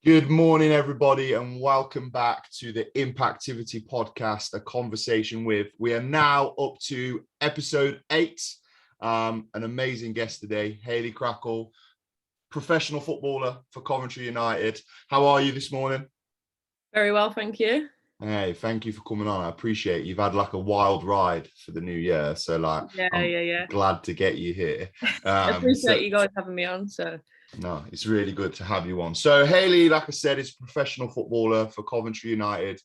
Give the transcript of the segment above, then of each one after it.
Good morning, everybody, and welcome back to the Impactivity podcast, a conversation with. We are now up to episode 8. An amazing guest today, Hayley Crackle, professional footballer for Coventry United. How are you this morning? Very well, thank you. Hey, thank you for coming on. I appreciate it. You've had like a wild ride for the new year, so I'm glad to get you here. I appreciate you guys having me on. No, it's really good to have you on. So Hayley, like I said, is a professional footballer for Coventry United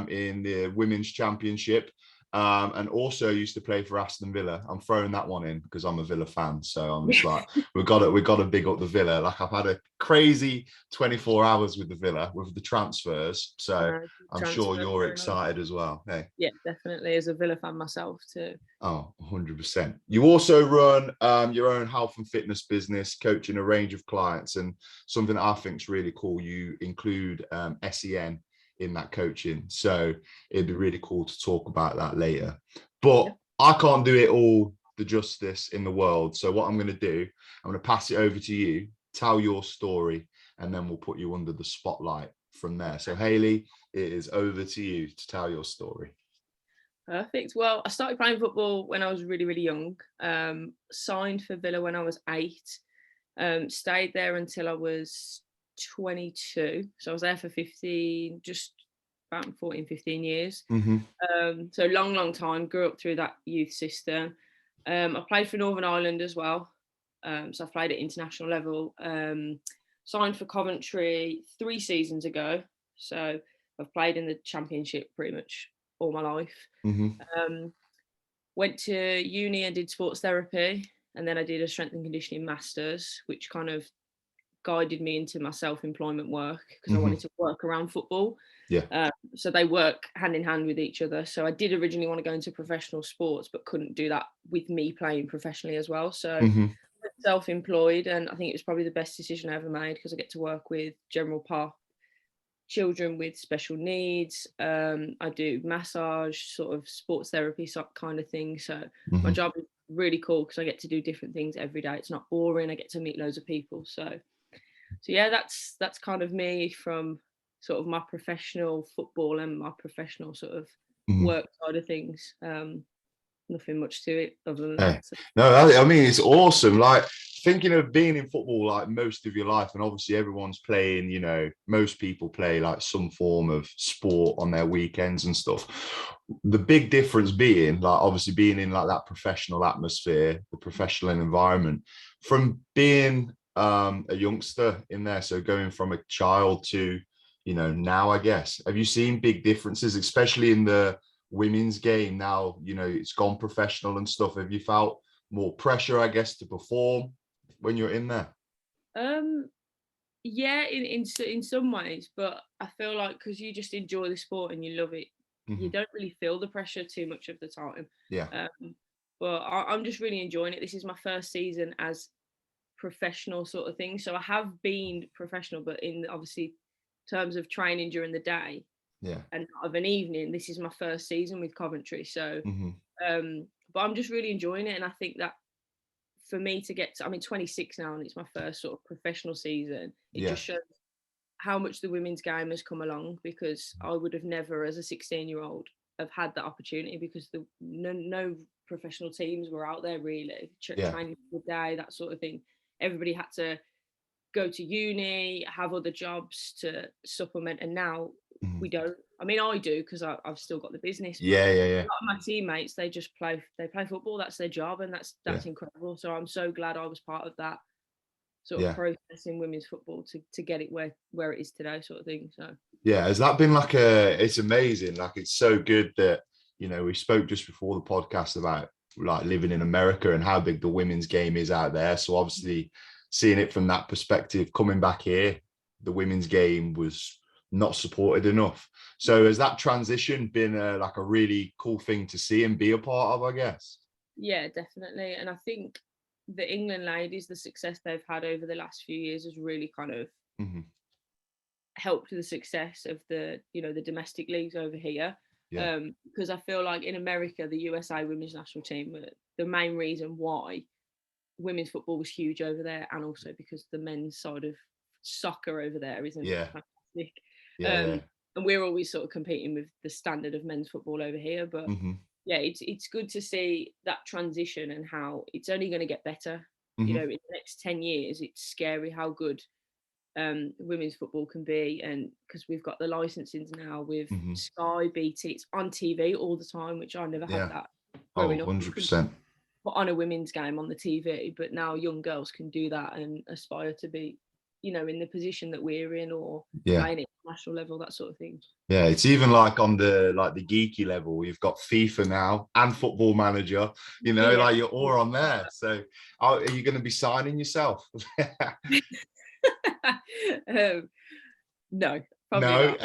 in the Women's Championship, and also used to play for Aston Villa. I'm throwing that one in because I'm a Villa fan, so I'm just like, we got to big up the Villa. Like I've had a crazy 24 hours with the Villa with the transfers, so I'm sure you're excited as well. Hey. Yeah, definitely. As a Villa fan myself too. Oh, 100%. You also run your own health and fitness business, coaching a range of clients, and something that I think is really cool, you include SEN in that coaching. So it'd be really cool to talk about that later. But I can't do it all the justice in the world. So what I'm going to do, I'm going to pass it over to you, tell your story, and then we'll put you under the spotlight from there. So Hayley, it is over to you to tell your story. Perfect. Well, I started playing football when I was really, really young. Signed for Villa when I was 8. Stayed there until I was 22. So I was there for 15, just about 14, 15 years. So long time. Grew up through that youth system. I played for Northern Ireland as well. So I played at international level. Signed for Coventry 3 seasons ago. So I've played in the Championship pretty much all my life. Went to uni and did sports therapy, and then I did a strength and conditioning masters, which kind of guided me into my self-employment work because I wanted to work around football. So they work hand in hand with each other. So I did originally want to go into professional sports, but couldn't do that with me playing professionally as well. So self-employed, and I think it was probably the best decision I ever made because I get to work with general pop children with special needs. I do massage, sort of sports therapy kind of thing. So my job is really cool because I get to do different things every day. It's not boring. I get to meet loads of people. So yeah, that's kind of me from sort of my professional football and my professional sort of work side of things. Nothing much to it other than that. So. No, I mean, it's awesome. Like thinking of being in football like most of your life, and obviously everyone's playing, you know, most people play like some form of sport on their weekends and stuff. The big difference being like obviously being in like that professional atmosphere, the professional environment, from being a youngster in there. So going from a child to, you know, now, I guess, have you seen big differences, especially in the women's game now? You know, it's gone professional and stuff. Have you felt more pressure, I guess, to perform when you're in there? Yeah, in some ways, but I feel like because you just enjoy the sport and you love it, you don't really feel the pressure too much of the time. But I'm just really enjoying it. This is my first season as professional sort of thing. So I have been professional, but in obviously terms of training during the day and of an evening, this is my first season with Coventry. So but I'm just really enjoying it, and I think that for me to get to, I'm 26 now and it's my first sort of professional season, it just shows how much the women's game has come along, because I would have never as a 16-year-old have had that opportunity because no professional teams were out there really training for the day, that sort of thing. Everybody had to go to uni, have other jobs to supplement, and now we don't. I mean, I do because I've still got the business. Yeah. A lot of my teammates, they play football. That's their job, and that's incredible. So I'm so glad I was part of that sort of process in women's football to get it where it is today, sort of thing. So has that been like it's amazing. Like it's so good that, you know, we spoke just before the podcast about like living in America and how big the women's game is out there. So obviously seeing it from that perspective, coming back here, the women's game was not supported enough. So has that transition been like a really cool thing to see and be a part of, I guess? Yeah, definitely. And I think the England ladies, the success they've had over the last few years has really kind of helped the success of the domestic leagues over here. Because I feel like in America, the USA women's national team were the main reason why women's football was huge over there, and also because the men's side of soccer over there isn't fantastic. And we're always sort of competing with the standard of men's football over here. But yeah, it's good to see that transition and how it's only going to get better. You know, in the next 10 years, it's scary how good women's football can be. And because we've got the licensings now with Sky, BT, it's on TV all the time, which I never had that growing up. 100%. Put on a women's game on the TV, but now young girls can do that and aspire to be, you know, in the position that we're in, or playing at national level, that sort of thing. Yeah, it's even like on the geeky level, you've got FIFA now and Football Manager, you know, like you're all on there. So are you going to be signing yourself? No, probably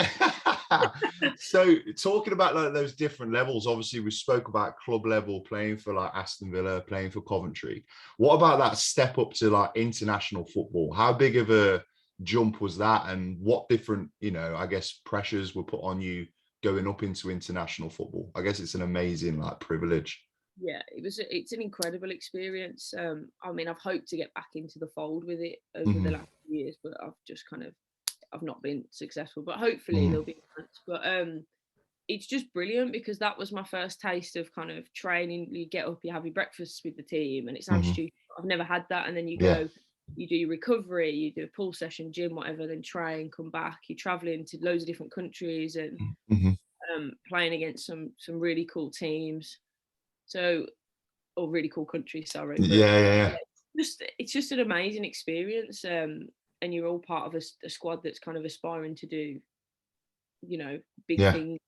not. So talking about like those different levels, obviously we spoke about club level, playing for like Aston Villa, playing for Coventry. What about that step up to like international football? How big of a jump was that, and what different, you know, I guess pressures were put on you going up into international football? I guess it's an amazing like privilege. Yeah, it's an incredible experience. I mean, I've hoped to get back into the fold with it over the last few years, but I've not been successful, but hopefully there'll be a chance. But it's just brilliant, because that was my first taste of kind of training. You get up, you have your breakfast with the team, and it sounds stupid. I've never had that. And then you go, you do your recovery, you do a pool session, gym, whatever, then train, come back. You're traveling to loads of different countries and playing against some really cool teams. So, or really cool countries, sorry. But it's just an amazing experience. And you're all part of a squad that's kind of aspiring to do, you know, big things,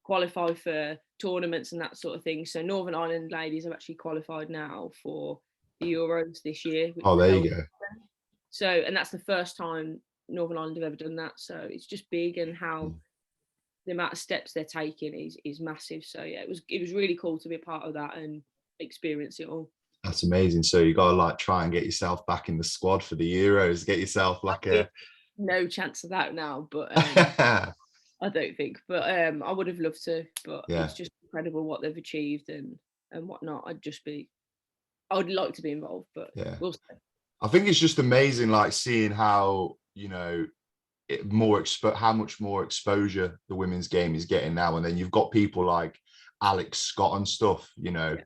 qualify for tournaments and that sort of thing. So Northern Ireland ladies have actually qualified now for the Euros this year. Oh, there you go. So, and that's the first time Northern Ireland have ever done that. So it's just big, and how the amount of steps they're taking is massive. So yeah, it was really cool to be a part of that and experience it all. That's amazing. So you got to like try and get yourself back in the squad for the Euros, get yourself like a... No chance of that now, but I don't think. But I would have loved to, but it's just incredible what they've achieved and whatnot. I would like to be involved, but we'll see. I think it's just amazing, like seeing how, you know, how much more exposure the women's game is getting now. And then you've got people like Alex Scott and stuff, you know,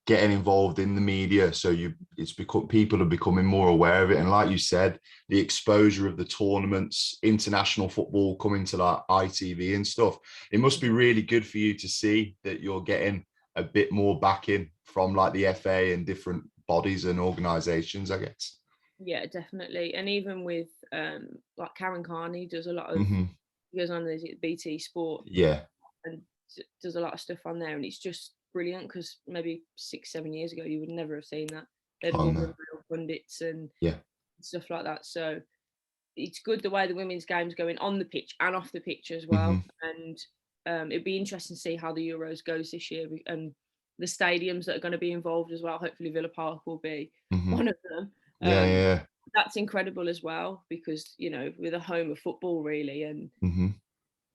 getting involved in the media. So people are becoming more aware of it. And like you said, the exposure of the tournaments, international football coming to like ITV and stuff, it must be really good for you to see that you're getting a bit more backing from like the FA and different bodies and organizations, I guess. Yeah, definitely. And even with like Karen Carney does a lot of goes on the BT Sport, and does a lot of stuff on there, and it's just brilliant, because maybe 6-7 years ago you would never have seen that. They'd all been real pundits and stuff like that. So it's good the way the women's game's going on the pitch and off the pitch as well. And it'd be interesting to see how the Euros goes this year, and the stadiums that are going to be involved as well. Hopefully Villa Park will be one of them. That's incredible as well, because, you know, we're the home of football really, and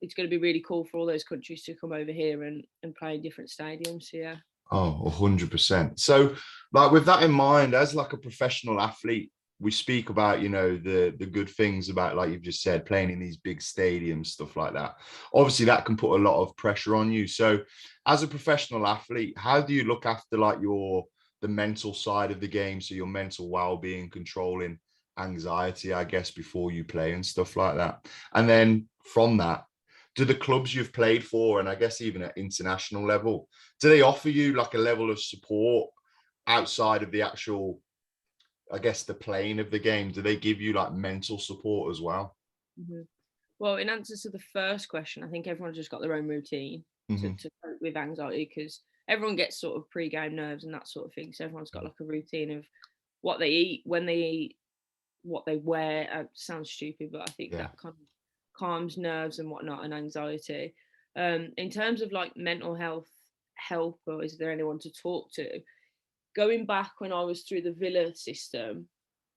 it's going to be really cool for all those countries to come over here and play in different stadiums. So, Oh, 100%. So like with that in mind, as like a professional athlete, we speak about, you know, the good things about, like you've just said, playing in these big stadiums, stuff like that. Obviously that can put a lot of pressure on you. So as a professional athlete, how do you look after like the mental side of the game? So your mental well-being, controlling anxiety, I guess, before you play and stuff like that. And then from that, do the clubs you've played for, and I guess even at international level, do they offer you like a level of support outside of the actual, I guess, the playing of the game? Do they give you like mental support as well? Well, in answer to the first question, I think everyone's just got their own routine to cope with anxiety, because everyone gets sort of pre-game nerves and that sort of thing. So everyone's got like a routine of what they eat, when they eat, what they wear. Sounds stupid, but I think that kind of calms nerves and whatnot, and anxiety. In terms of like mental health help, or is there anyone to talk to? Going back when I was through the Villa system,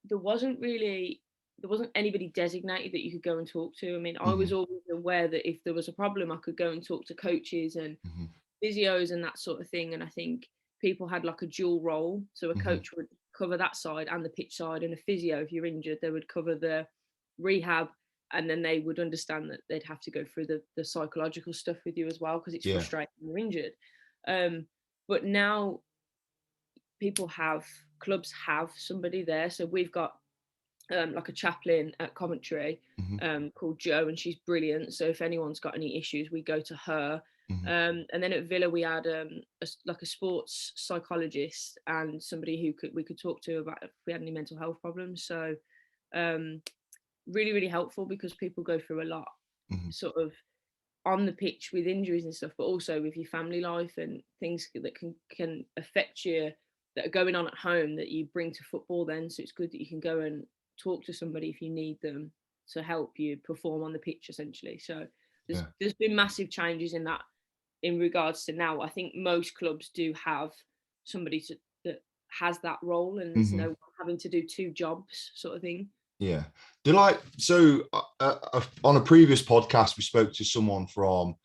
there wasn't anybody designated that you could go and talk to. I mean, I was always aware that if there was a problem, I could go and talk to coaches and physios and that sort of thing. And I think people had like a dual role. So a coach would cover that side and the pitch side, and a physio, if you're injured, they would cover the rehab, and then they would understand that they'd have to go through the psychological stuff with you as well, because it's frustrating when you're injured. But now clubs have somebody there. So we've got like a chaplain at Coventry called Jo, and she's brilliant. So if anyone's got any issues, we go to her. And then at Villa we had a sports psychologist and somebody we could talk to about if we had any mental health problems. So really, really helpful, because people go through a lot sort of on the pitch with injuries and stuff, but also with your family life and things that can affect you, that are going on at home, that you bring to football then. So it's good that you can go and talk to somebody if you need them to help you perform on the pitch, essentially. So there's been massive changes in that, in regards to now. I think most clubs do have somebody that has that role, and there's no one having to do two jobs, sort of thing. Yeah. On a previous podcast, we spoke to someone from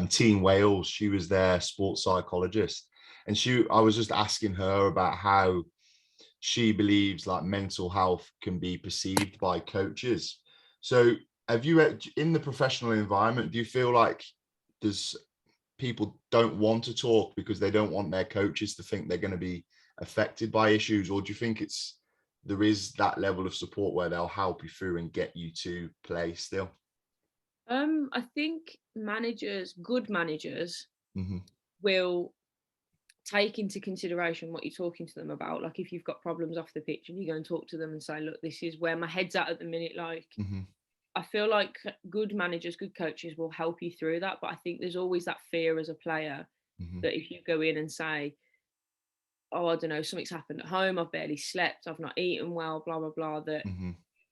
Team Wales. She was their sports psychologist, and I was just asking her about how she believes like mental health can be perceived by coaches. So have you, in the professional environment, do you feel like people don't want to talk because they don't want their coaches to think they're going to be affected by issues? Or do you think there is that level of support where they'll help you through and get you to play still? I think good managers will take into consideration what you're talking to them about. Like if you've got problems off the pitch and you go and talk to them and say, look, this is where my head's at the minute. Like, I feel like good managers, good coaches will help you through that. But I think there's always that fear as a player that if you go in and say, oh, I don't know, something's happened at home, I've barely slept, I've not eaten well, blah, blah, blah, that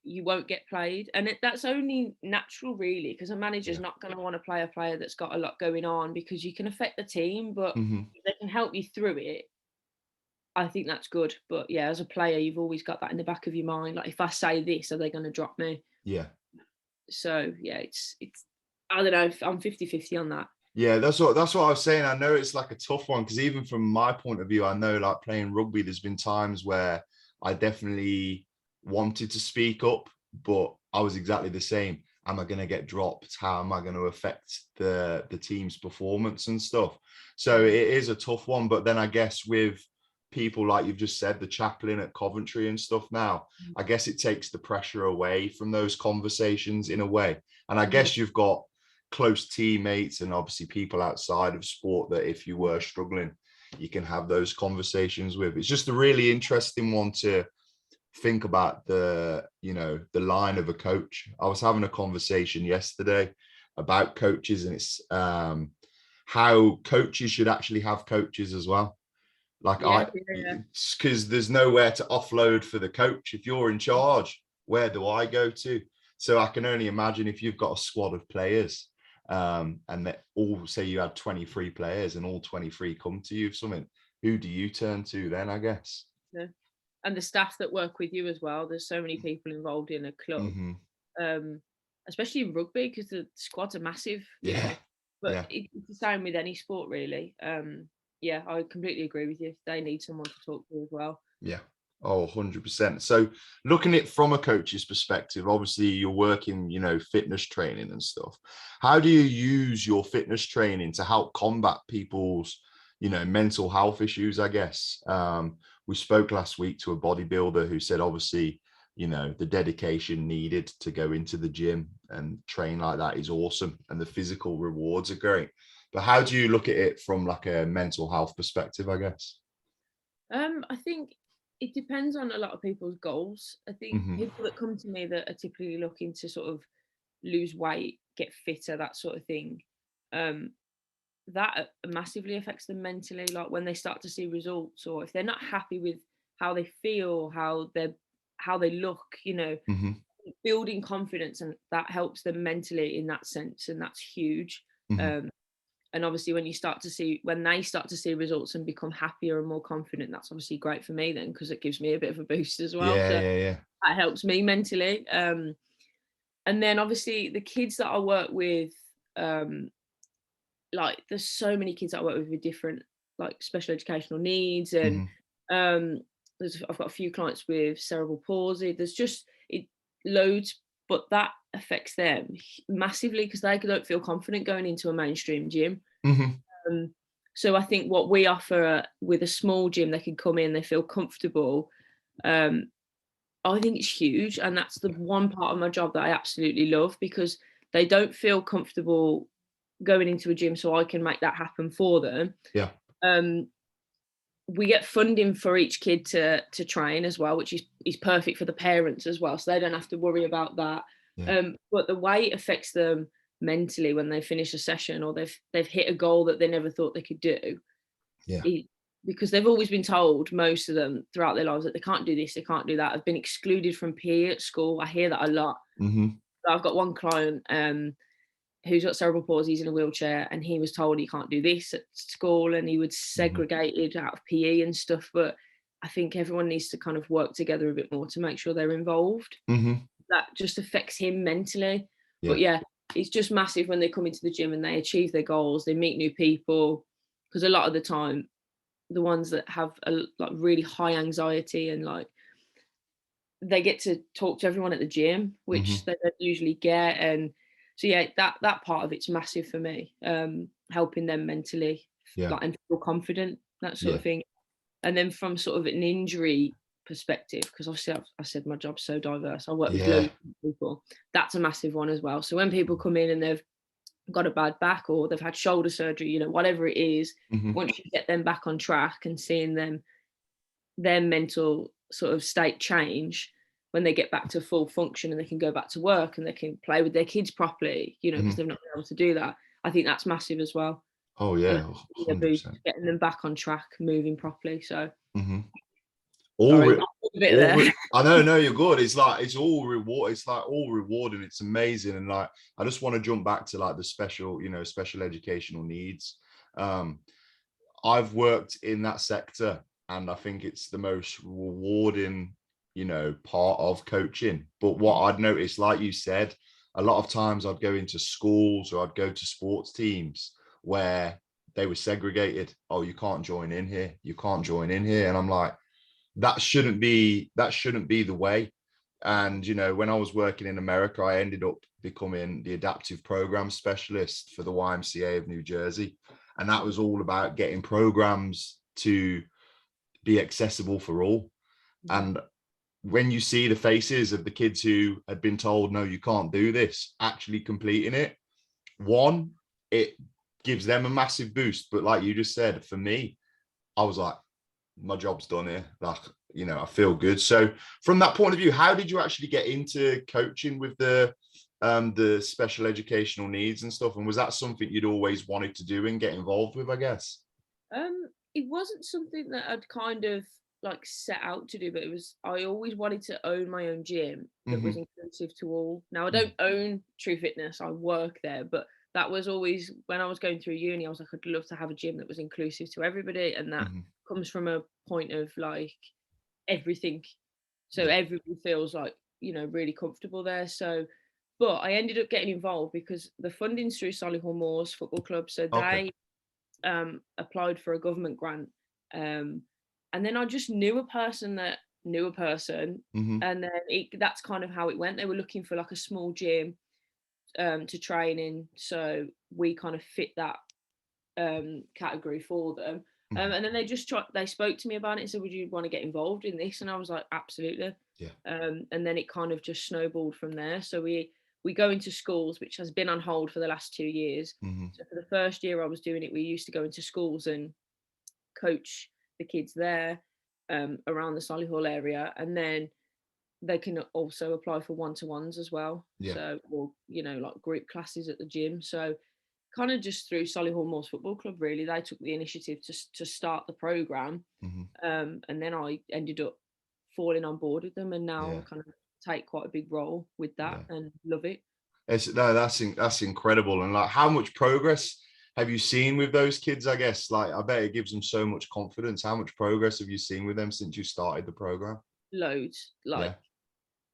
you won't get played. And that's only natural, really, because a manager's not going to want to play a player that's got a lot going on, because you can affect the team, but if they can help you through it, I think that's good. But yeah, as a player, you've always got that in the back of your mind. Like, if I say this, are they going to drop me? Yeah. So yeah, it's I don't know, I'm 50-50 on that. Yeah, that's what I was saying. I know it's like a tough one, because even from my point of view, I know like playing rugby, there's been times where I definitely wanted to speak up, but I was exactly the same. Am I going to get dropped? How am I going to affect the team's performance and stuff? So it is a tough one. But then I guess with people like you've just said, the chaplain at Coventry and stuff now, I guess it takes the pressure away from those conversations in a way. And I guess you've got close teammates and obviously people outside of sport that if you were struggling, you can have those conversations with. It's just a really interesting one to think about, the line of a coach. I was having a conversation yesterday about coaches, and it's how coaches should actually have coaches as well. Like because there's nowhere to offload for the coach. If you're in charge, where do I go to? So I can only imagine if you've got a squad of players, and that all, say you had 23 players and all 23 come to you for something, who do you turn to then, I guess? Yeah. And the staff that work with you as well. There's so many people involved in a club, especially in rugby, because the squads are massive. You know? But it's the same with any sport, really. Yeah, I completely agree with you. They need someone to talk to as well. Yeah. Oh, 100%. So looking at it from a coach's perspective, obviously you're working, fitness training and stuff. How do you use your fitness training to help combat people's, mental health issues, I guess? We spoke last week to a bodybuilder who said, obviously, the dedication needed to go into the gym and train like that is awesome. And the physical rewards are great. But how do you look at it from like a mental health perspective, I guess? I think it depends on a lot of people's goals. I think people that come to me that are typically looking to sort of lose weight, get fitter, that sort of thing, that massively affects them mentally. Like when they start to see results, or if they're not happy with how they feel, how they look, building confidence, and that helps them mentally in that sense, and that's huge. And obviously when they start to see results and become happier and more confident, that's obviously great for me then, because it gives me a bit of a boost as well. Yeah. That helps me mentally. And then obviously the kids that I work with, like there's so many kids that I work with different like special educational needs, and I've got a few clients with cerebral palsy. There's just loads but that affects them massively because they don't feel confident going into a mainstream gym. So I think what we offer with a small gym, they can come in, they feel comfortable. I think it's huge, and that's the one part of my job that I absolutely love, because they don't feel comfortable going into a gym, so I can make that happen for them. Yeah. We get funding for each kid to train as well, which is perfect for the parents as well, so they don't have to worry about that. Yeah. But the way it affects them mentally when they finish a session, or they've hit a goal that they never thought they could do, because they've always been told, most of them throughout their lives, that they can't do this, they can't do that. I've been excluded from PE at school. I hear that a lot. I've got one client who's got cerebral palsy, he's in a wheelchair, and he was told he can't do this at school, and he was segregated out of PE and stuff. But I think everyone needs to kind of work together a bit more to make sure they're involved. That just affects him mentally. But yeah, it's just massive when they come into the gym and they achieve their goals, they meet new people, because a lot of the time, the ones that have like really high anxiety, and like they get to talk to everyone at the gym, which they don't usually get. And so yeah, that part of it's massive for me, helping them mentally, like, and feel confident, that sort of thing. And then from sort of an injury perspective, because obviously I said my job's so diverse, I work with loads of people, that's a massive one as well. So when people come in and they've got a bad back, or they've had shoulder surgery, you know, whatever it is, once you get them back on track and seeing them, their mental sort of state change when they get back to full function, and they can go back to work and they can play with their kids properly, you know, because they've not been able to do that. I think that's massive as well. Oh yeah, 100%. Getting them back on track, moving properly. So I know, no, you're good. It's like it's all reward. It's like all rewarding. It's amazing, and like I just want to jump back to like the special, you know, special educational needs. I've worked in that sector, and I think it's the most rewarding, you know, part of coaching. But what I'd noticed, like you said, a lot of times I'd go into schools or I'd go to sports teams where they were segregated. Oh, you can't join in here. You can't join in here. And I'm like, that shouldn't be the way. And, you know, when I was working in America, I ended up becoming the adaptive program specialist for the YMCA of New Jersey. And that was all about getting programs to be accessible for all. And when you see the faces of the kids who had been told, no, you can't do this, actually completing it, one, it gives them a massive boost. But like you just said, for me, I was like, my job's done here. Like, you know, I feel good. So from that point of view, how did you actually get into coaching with the special educational needs and stuff? And was that something you'd always wanted to do and get involved with, I guess? It wasn't something that I'd kind of like set out to do, but I always wanted to own my own gym that was inclusive to all. Now I don't own True Fitness, I work there, but that was always, when I was going through uni, I was like, I'd love to have a gym that was inclusive to everybody. And that comes from a point of like everything. So everybody feels like, you know, really comfortable there. So, but I ended up getting involved because the funding's through Solihull Moors Football Club. So they applied for a government grant. And then I just knew a person that knew a person. And then that's kind of how it went. They were looking for like a small gym to train in. So we kind of fit that category for them. And then they spoke to me about it and said, would you want to get involved in this? And I was like, absolutely. And then it kind of just snowballed from there. So we go into schools, which has been on hold for the last 2 years. So for the first year I was doing it, we used to go into schools and coach the kids there around the Solihull area. And then they can also apply for one-to-ones as well. So, or, you know, like group classes at the gym. So kind of just through Solihull Moors Football Club, really, they took the initiative to start the program. And then I ended up falling on board with them, and now I kind of take quite a big role with that and love it. That's incredible. And like, how much progress have you seen with those kids? I guess, like, I bet it gives them so much confidence. How much progress have you seen with them since you started the program? Loads. Like,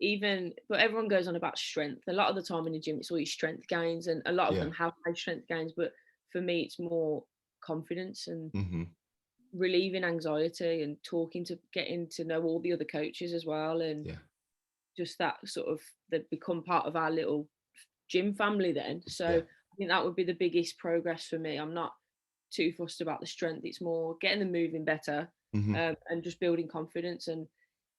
even, but everyone goes on about strength. A lot of the time in the gym, it's always strength gains, and a lot of them have had strength gains. But for me, it's more confidence and relieving anxiety and getting to know all the other coaches as well. And just that sort of, they've become part of our little gym family then. So I think that would be the biggest progress for me. I'm not too fussed about the strength. It's more getting them moving better, and just building confidence. And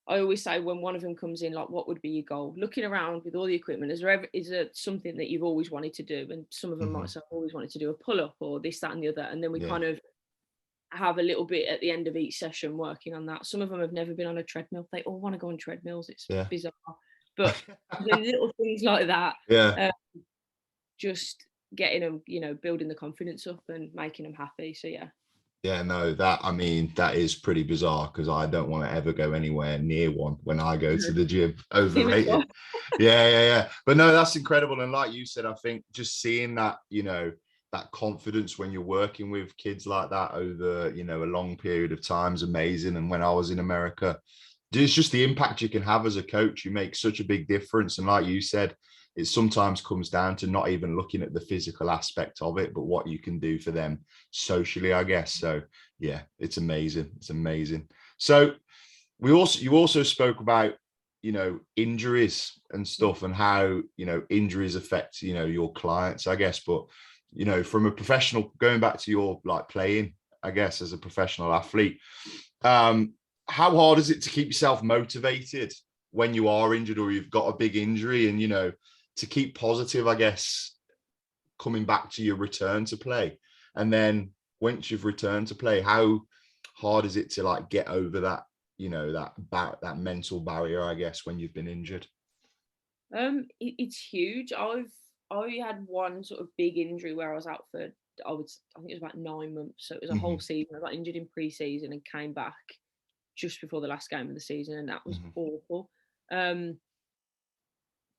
I always say, when one of them comes in, like, what would be your goal? Looking around with all the equipment, is there something that you've always wanted to do? And some of them might say, I've always wanted to do a pull-up or this, that, and the other. And then we kind of have a little bit at the end of each session working on that. Some of them have never been on a treadmill. They all want to go on treadmills. It's bizarre. But the little things like that, just getting them, building the confidence up and making them happy. So no, that is pretty bizarre, because I don't want to ever go anywhere near one when I go to the gym. Overrated. But no, that's incredible. And like you said, I think just seeing that, that confidence when you're working with kids like that over, a long period of time is amazing. And when I was in America, it's just the impact you can have as a coach. You make such a big difference. And like you said, it sometimes comes down to not even looking at the physical aspect of it, but what you can do for them socially, I guess. So yeah, it's amazing. It's amazing. So you also spoke about, injuries and stuff, and how, injuries affect, your clients, I guess. But, from a professional, going back to your like playing, I guess, as a professional athlete, how hard is it to keep yourself motivated when you are injured or you've got a big injury, and, to keep positive, I guess, coming back to your return to play? And then once you've returned to play, how hard is it to like get over that, that mental barrier, I guess, when you've been injured? It's huge. I had one sort of big injury where I was out for, I think it was about 9 months. So it was a whole season. I got injured in pre-season and came back just before the last game of the season, and that was awful.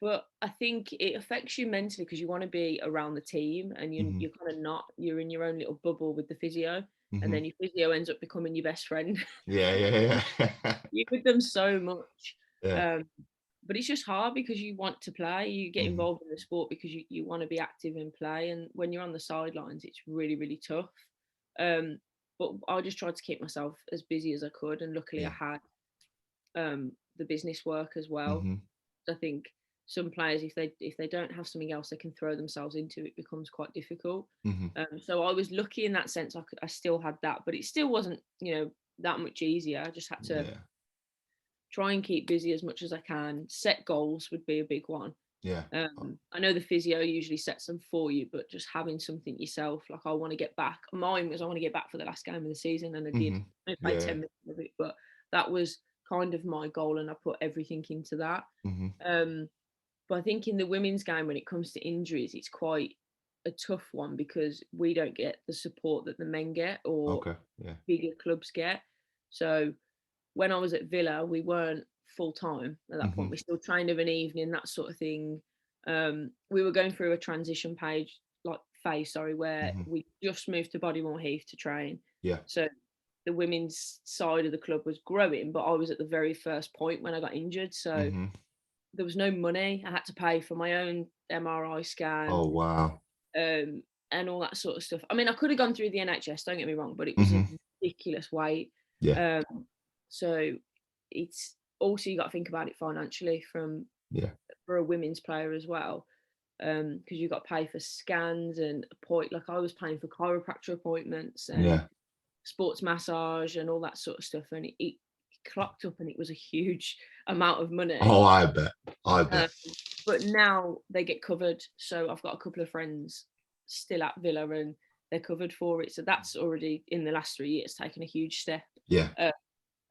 But I think it affects you mentally, because you want to be around the team, and you're kind of not. You're in your own little bubble with the physio, and then your physio ends up becoming your best friend. Yeah. You're with them so much. But it's just hard, because you want to play. You get involved in the sport because you want to be active and play. And when you're on the sidelines, it's really, really tough. But I just tried to keep myself as busy as I could. And luckily I had the business work as well. I think some players, if they don't have something else they can throw themselves into, it becomes quite difficult. So I was lucky in that sense. I still had that, but it still wasn't, that much easier. I just had to try and keep busy as much as I can. Set goals would be a big one. I know the physio usually sets them for you, but just having something yourself, like, I want to get back. Mine was, I want to get back for the last game of the season, and I did. I played 10 minutes of it, but that was kind of my goal, and I put everything into that. But I think in the women's game, when it comes to injuries, it's quite a tough one, because we don't get the support that the men get, or bigger clubs get. So when I was at Villa, we weren't full time at that point. We still trained of an evening, that sort of thing. We were going through a transition phase, where we just moved to Bodymore Heath to train. So the women's side of the club was growing, but I was at the very first point when I got injured. So there was no money. I had to pay for my own MRI scan. Oh, wow. And all that sort of stuff. I mean, I could have gone through the NHS, don't get me wrong, but it was a ridiculous wait. So it's also, you got to think about it financially for a women's player as well, because you got to pay for scans and like I was paying for chiropractor appointments and sports massage and all that sort of stuff, and it clocked up, and it was a huge amount of money. Oh, I bet. But now they get covered. So I've got a couple of friends still at Villa, and they're covered for it. So that's already, in the last 3 years, taken a huge step.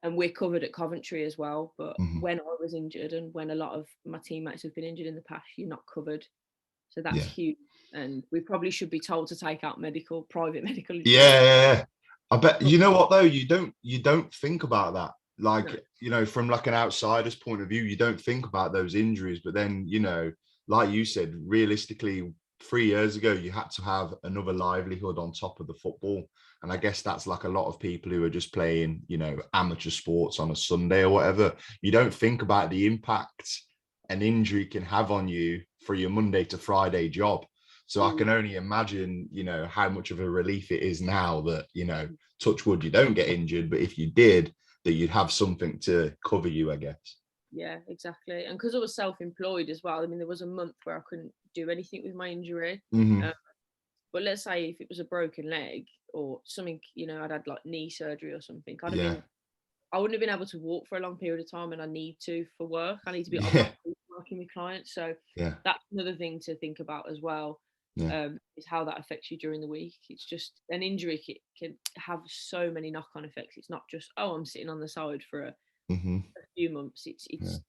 And we're covered at Coventry as well. But when I was injured, and when a lot of my teammates have been injured in the past, you're not covered. So that's huge. And we probably should be told to take out private medical insurance. I bet. You know what though? You don't think about that. Like, from like an outsider's point of view, you don't think about those injuries. But then, like you said, realistically, 3 years ago, you had to have another livelihood on top of the football. And I guess that's like a lot of people who are just playing, amateur sports on a Sunday or whatever. You don't think about the impact an injury can have on you for your Monday to Friday job. So I can only imagine, how much of a relief it is now that, touch wood, you don't get injured. But if you did, that you'd have something to cover you, I guess. Yeah, exactly. And because I was self-employed as well, I mean, there was a month where I couldn't do anything with my injury. But let's say if it was a broken leg or something, you know, I'd had like knee surgery or something, I wouldn't have been able to walk for a long period of time, and I need to for work. I need to be on my feet working with clients. So that's another thing to think about as well, is how that affects you during the week. It's just an injury can have so many knock-on effects. It's not just, oh, I'm sitting on the side for a few months. It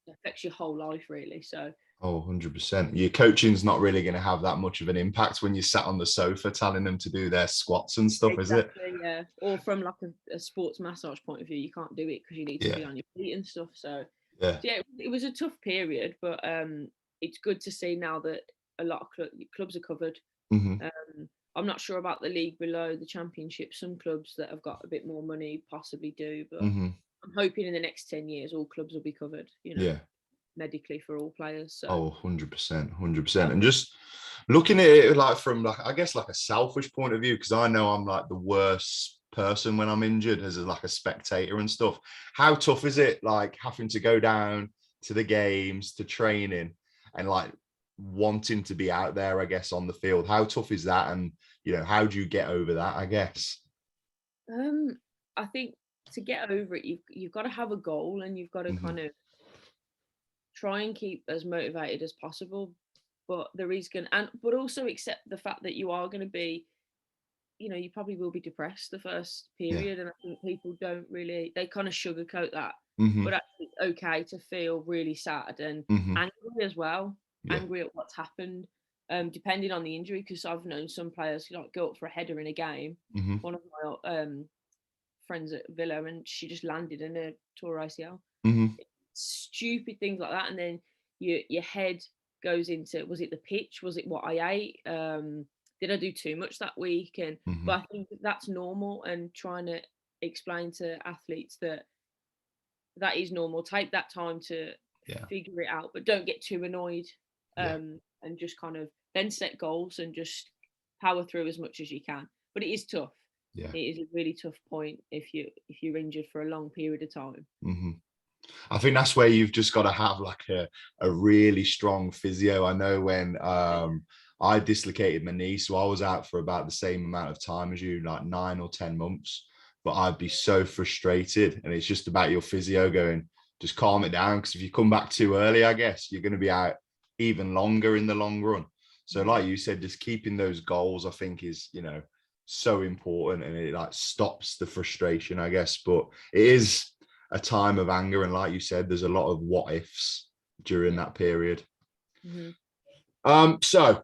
affects your whole life, really. So. Oh, 100%. Your coaching's not really going to have that much of an impact when you sat on the sofa telling them to do their squats and stuff, is it? Yeah. Or from like a sports massage point of view, you can't do it because you need to be on your feet and stuff. So it was a tough period, but it's good to see now that a lot of clubs are covered. I'm not sure about the league below the championship. Some clubs that have got a bit more money possibly do, but I'm hoping in the next 10 years all clubs will be covered, you know. Medically for all players. So. Oh, 100%. And just looking at it like from like, I guess like a selfish point of view, because I know I'm like the worst person when I'm injured as like a spectator and stuff. How tough is it like having to go down to the games, to training, and like wanting to be out there, I guess, on the field? How tough is that? And, you know, how do you get over that, I guess? I think to get over it, you've got to have a goal, and you've got to kind of try and keep as motivated as possible, but but also accept the fact that you are going to be, you know, you probably will be depressed the first period, and I think people they kind of sugarcoat that, but actually it's okay to feel really sad and angry as well, angry at what's happened, depending on the injury, because I've known some players who like go up for a header in a game. One of my friends at Villa, and she just landed in a tore ACL. Stupid things like that, and then your head goes into, was it the pitch, was it what I ate, did I do too much that week? And but I think that's normal, and trying to explain to athletes that is normal. Take that time to figure it out, but don't get too annoyed, and just kind of then set goals and just power through as much as you can. But it is tough. It is a really tough point if you're injured for a long period of time. I think that's where you've just got to have like a really strong physio. I know when I dislocated my knee, so I was out for about the same amount of time as you, like 9 or 10 months, but I'd be so frustrated. And it's just about your physio going, just calm it down, because if you come back too early, I guess you're going to be out even longer in the long run. So like you said, just keeping those goals, I think, is, you know, so important, and it like stops the frustration, I guess. But it is a time of anger, and like you said, there's a lot of what ifs during that period. So,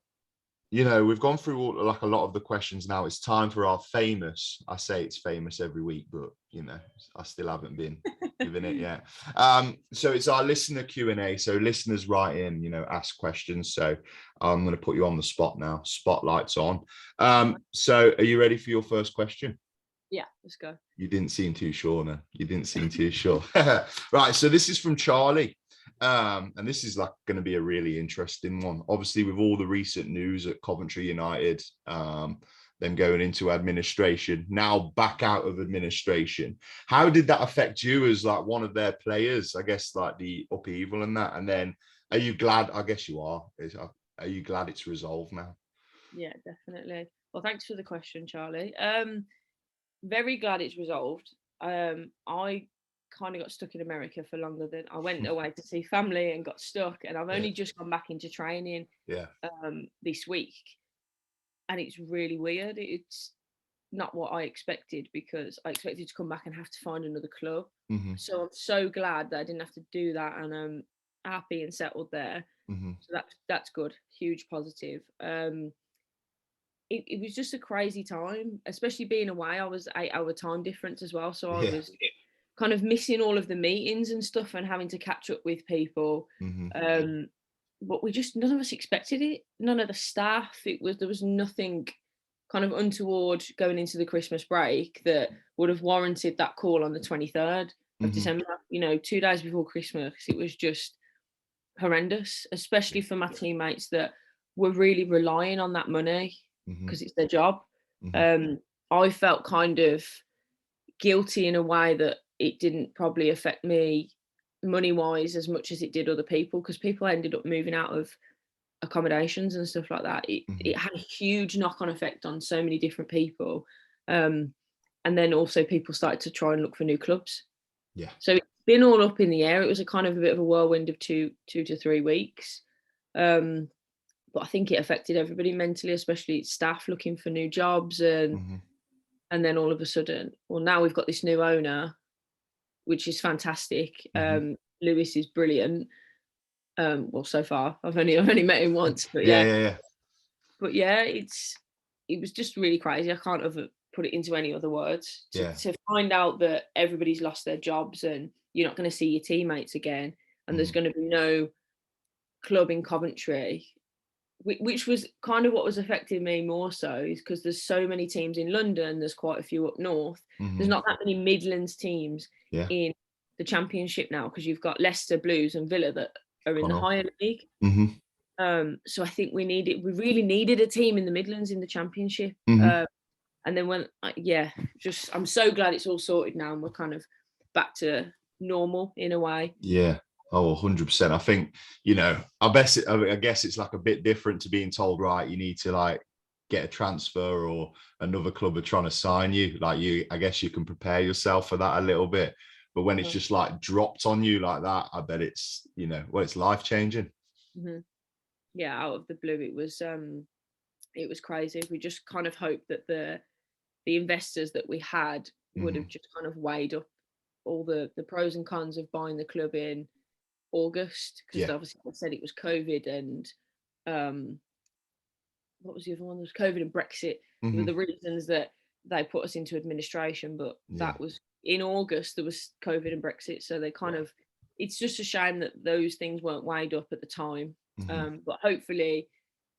you know, we've gone through like a lot of the questions now. It's time for our famous, I say it's famous every week, but you know, I still haven't been given it yet. So it's our listener Q&A. So listeners write in, you know, ask questions. So I'm going to put you on the spot now. Spotlight's on. So are you ready for your first question? Yeah, let's go. You didn't seem too sure, no. You didn't seem too sure. Right, so this is from Charlie. And this is like going to be a really interesting one. Obviously, with all the recent news at Coventry United, them going into administration, now back out of administration. How did that affect you as like one of their players? I guess like the upheaval and that. And then are you glad? I guess you are. Are you glad it's resolved now? Yeah, definitely. Well, thanks for the question, Charlie. Very glad it's resolved. I kind of got stuck in America for longer than I went away to see family and got stuck, and I've only just gone back into training this week, and it's really weird. It's not what I expected, because I expected to come back and have to find another club. So I'm so glad that I didn't have to do that, and I'm happy and settled there. So that's good, huge positive. It was just a crazy time, especially being away. I was 8-hour time difference as well, so I was kind of missing all of the meetings and stuff, and having to catch up with people. But none of us expected it. None of the staff. There was nothing kind of untoward going into the Christmas break that would have warranted that call on the 23rd of December. You know, 2 days before Christmas, it was just horrendous, especially for my teammates that were really relying on that money, because it's their job. I felt kind of guilty in a way that it didn't probably affect me money wise as much as it did other people, because people ended up moving out of accommodations and stuff like that. It had a huge knock-on effect on so many different people, and then also people started to try and look for new clubs. So it's been all up in the air. It was a kind of a bit of a whirlwind of two to 3 weeks, but I think it affected everybody mentally, especially staff looking for new jobs, and then all of a sudden, well, now we've got this new owner, which is fantastic. Lewis is brilliant. Well, so far I've only met him once, but but yeah, it was just really crazy. I can't put it into any other words. To find out that everybody's lost their jobs and you're not going to see your teammates again, and there's going to be no club in Coventry, which was kind of what was affecting me more so, is because there's so many teams in London, there's quite a few up north. There's not that many Midlands teams in the Championship now, because you've got Leicester Blues and Villa that are in the higher league. So I think we really needed a team in the Midlands in the Championship. And then I'm so glad it's all sorted now and we're kind of back to normal in a way. Oh, 100%. I think, I guess it's like a bit different to being told, right, you need to like get a transfer, or another club are trying to sign you. Like I guess you can prepare yourself for that a little bit. But when it's just like dropped on you like that, I bet it's, it's life changing. Yeah, out of the blue, it was crazy. We just kind of hoped that the investors that we had would have just kind of weighed up all the pros and cons of buying the club in August, because obviously I said it was COVID and what was the other one? There was COVID and Brexit. Were the reasons that they put us into administration, but that was in August. There was COVID and Brexit, so they kind of, it's just a shame that those things weren't weighed up at the time. But hopefully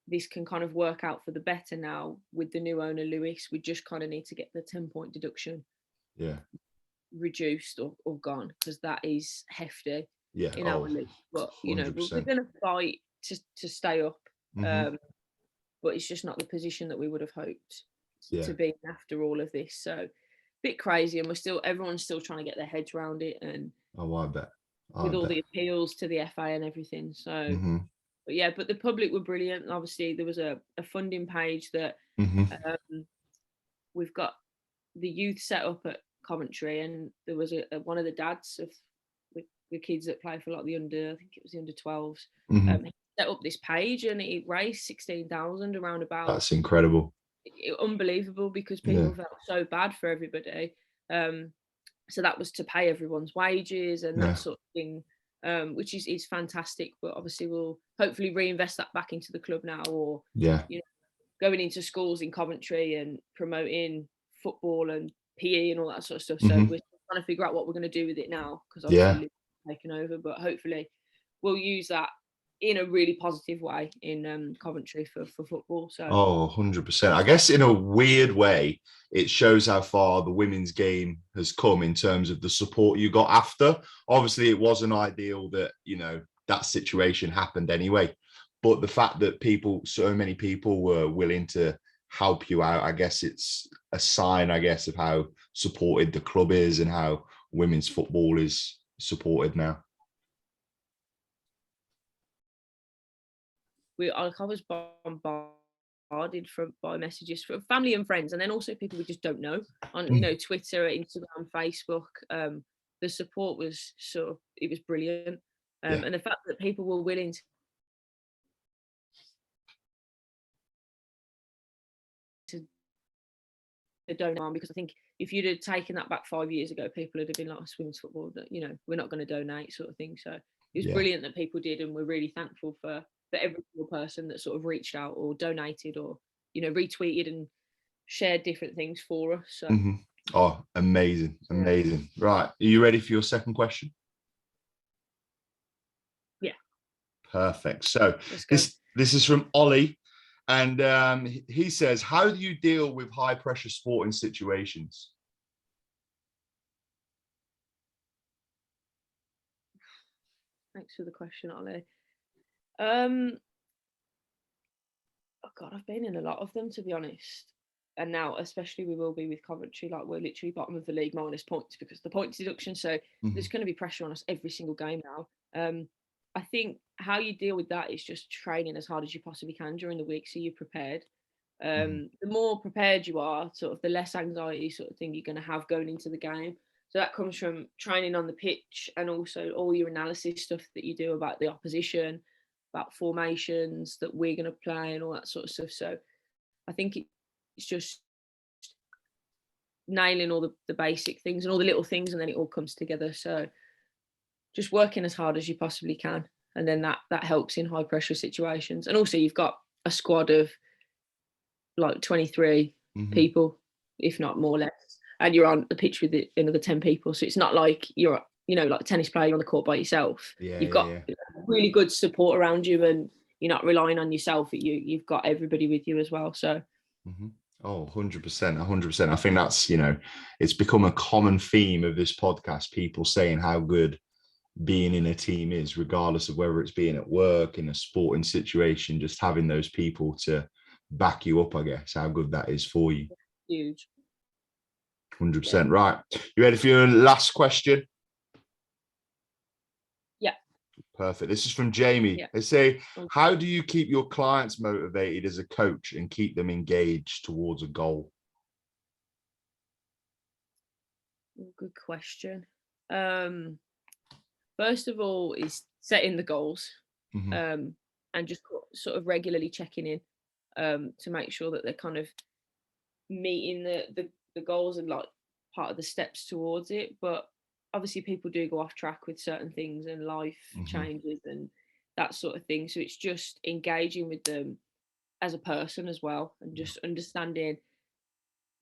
this can kind of work out for the better now with the new owner Lewis. We just kind of need to get the 10-point deduction reduced or gone, because that is hefty in our league. But we're going to fight to stay up, but it's just not the position that we would have hoped to be after all of this. So bit crazy, and everyone's still trying to get their heads around it, and I bet with all the appeals to the FA and everything. So but the public were brilliant. Obviously there was a funding page that we've got the youth set up at Coventry, and there was one of the dads of the kids that play for a lot of the under 12s set up this page, and it raised 16,000 around about. That's incredible. Unbelievable, because people felt so bad for everybody. So that was to pay everyone's wages and that sort of thing, which is fantastic. But obviously we'll hopefully reinvest that back into the club now, or going into schools in Coventry and promoting football and PE and all that sort of stuff. So we're trying to figure out what we're going to do with it now, because obviously Liverpool's taken over. But hopefully we'll use that in a really positive way in Coventry for football. So 100%. I guess in a weird way, it shows how far the women's game has come in terms of the support you got after. Obviously, it wasn't ideal that, that situation happened anyway. But the fact that so many people were willing to help you out, I guess it's a sign, of how supported the club is and how women's football is supported now. I was bombarded by messages from family and friends, and then also people we just don't know on Twitter, Instagram, Facebook. The support was it was brilliant, and the fact that people were willing to donate, because I think if you'd have taken that back 5 years ago, people would have been like, women's football, that we're not going to donate, sort of thing. So it was brilliant that people did, and we're really thankful for every single person that sort of reached out or donated or retweeted and shared different things for us. So. Oh, amazing. Right, are you ready for your second question? Yeah, perfect. So this is from Ollie, and he says, how do you deal with high pressure sporting situations? Thanks for the question, Ollie. Oh God, I've been in a lot of them, to be honest. and now especially we will be with Coventry, like we're literally bottom of the league minus points because of the points deduction. So there's going to be pressure on us every single game now. I think how you deal with that is just training as hard as you possibly can during the week, so you're prepared. The more prepared you are, sort of the less anxiety sort of thing you're going to have going into the game. So that comes from training on the pitch and also all your analysis stuff that you do about the opposition, about formations that we're going to play and all that sort of stuff. So I think it's just nailing all the basic things and all the little things, and then it all comes together. So just working as hard as you possibly can. And then that helps in high pressure situations. And also you've got a squad of like 23 people, if not more or less. And you're on the pitch with another 10 people. So it's not like you're, like a tennis player, you're on the court by yourself. You've got really good support around you, and you're not relying on yourself. You've got everybody with you as well. So. Oh, 100%, 100%. I think that's, it's become a common theme of this podcast, people saying how good being in a team is, regardless of whether it's being at work, in a sporting situation, just having those people to back you up, I guess, how good that is for you. Huge. 100%. Right. You ready for your last question? Yeah. Perfect. This is from Jamie. Yeah. They say, how do you keep your clients motivated as a coach and keep them engaged towards a goal? Good question. First of all is setting the goals, and just sort of regularly checking in to make sure that they're kind of meeting the goals and like part of the steps towards it. But obviously people do go off track with certain things, and life changes and that sort of thing. So it's just engaging with them as a person as well, and just understanding,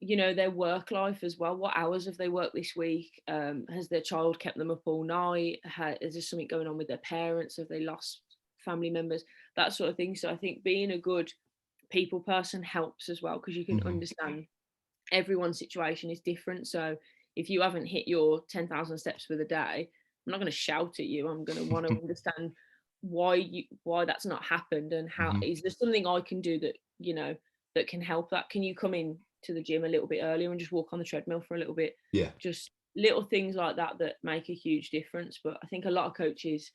their work life as well. What hours have they worked this week? Has their child kept them up all night? Is there something going on with their parents? Have they lost family members? That sort of thing. So I think being a good people person helps as well, because you can understand everyone's situation is different. So if you haven't hit your 10,000 steps for the day, I'm not going to shout at you. I'm going to want to understand why that's not happened, and how is there something I can do that, that can help that? Can you come in to the gym a little bit earlier and just walk on the treadmill for a little bit? Just little things like that make a huge difference. But I think a lot of coaches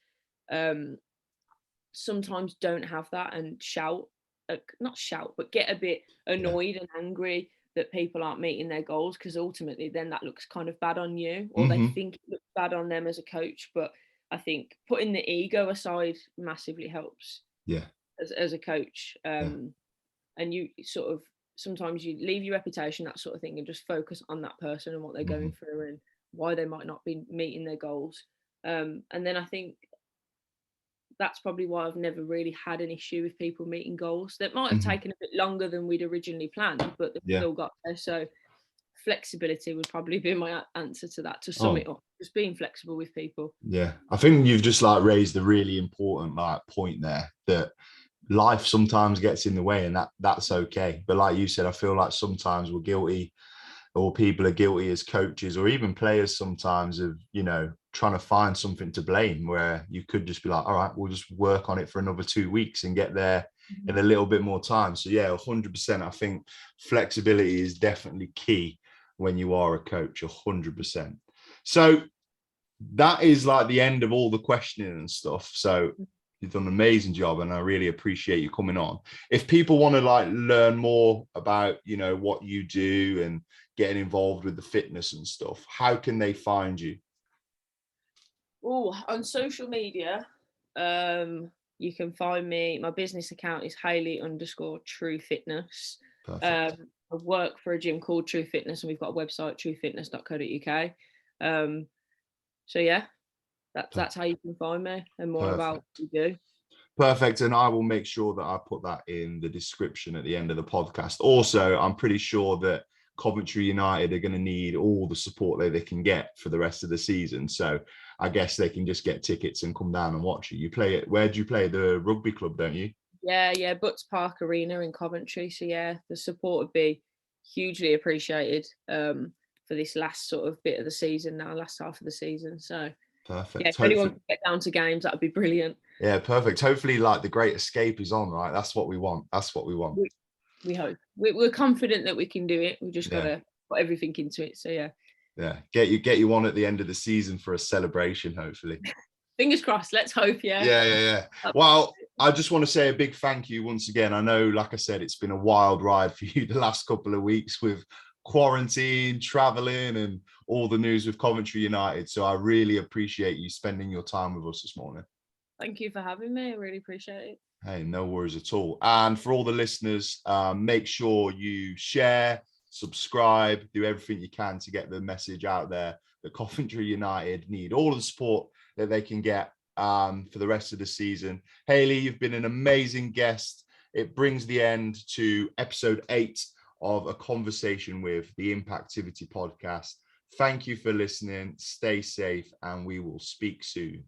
sometimes don't have that, and not shout, but get a bit annoyed and angry that people aren't meeting their goals, because ultimately then that looks kind of bad on you, or they think it looks bad on them as a coach. But I think putting the ego aside massively helps as a coach. And you sort of, sometimes you leave your reputation, that sort of thing, and just focus on that person and what they're going through and why they might not be meeting their goals. And then I think that's probably why I've never really had an issue with people meeting goals. That might have taken a bit longer than we'd originally planned, but they've still got there. So flexibility would probably be my answer to that, to sum it up. Just being flexible with people. Yeah. I think you've just raised a really important point there, that life sometimes gets in the way, and that's okay. But like you said, I feel like sometimes we're guilty, or people are guilty as coaches or even players sometimes, of, trying to find something to blame, where you could just be like, all right, we'll just work on it for another 2 weeks and get there in a little bit more time. So yeah, 100%. I think flexibility is definitely key when you are a coach, 100%. So that is the end of all the questioning and stuff. So you've done an amazing job, and I really appreciate you coming on. If people want to learn more about, what you do and getting involved with the fitness and stuff, how can they find you? On social media, you can find me. My business account is Hayley_True Fitness. I work for a gym called True Fitness, and we've got a website, truefitness.co.uk. So yeah, that's how you can find me, and more about what we do. Perfect. And I will make sure that I put that in the description at the end of the podcast. Also, I'm pretty sure that Coventry United are going to need all the support that they can get for the rest of the season. So I guess they can just get tickets and come down and watch it. You play it. Where do you play? The rugby club, don't you? Yeah. Butts Park Arena in Coventry. So yeah, the support would be hugely appreciated for this last sort of bit of the season now, last half of the season. So perfect. Yeah, if anyone can get down to games, that would be brilliant. Yeah, perfect. Hopefully, The Great Escape is on, right? That's what we want. We hope. We're confident that we can do it. We've just got to put everything into it. So yeah, get you on at the end of the season for a celebration, hopefully. Fingers crossed. Let's hope. Yeah. Well, I just want to say a big thank you once again. I know, like I said, it's been a wild ride for you the last couple of weeks with quarantine, traveling, and all the news with Coventry United. So I really appreciate you spending your time with us this morning. Thank you for having me. I really appreciate it. Hey, no worries at all. And for all the listeners, make sure you share, subscribe, do everything you can to get the message out there that Coventry United need all of the support that they can get for the rest of the season. Hayley, you've been an amazing guest. It brings the end to episode 8 of A Conversation with the Impactivity podcast. Thank you for listening. Stay safe, and we will speak soon.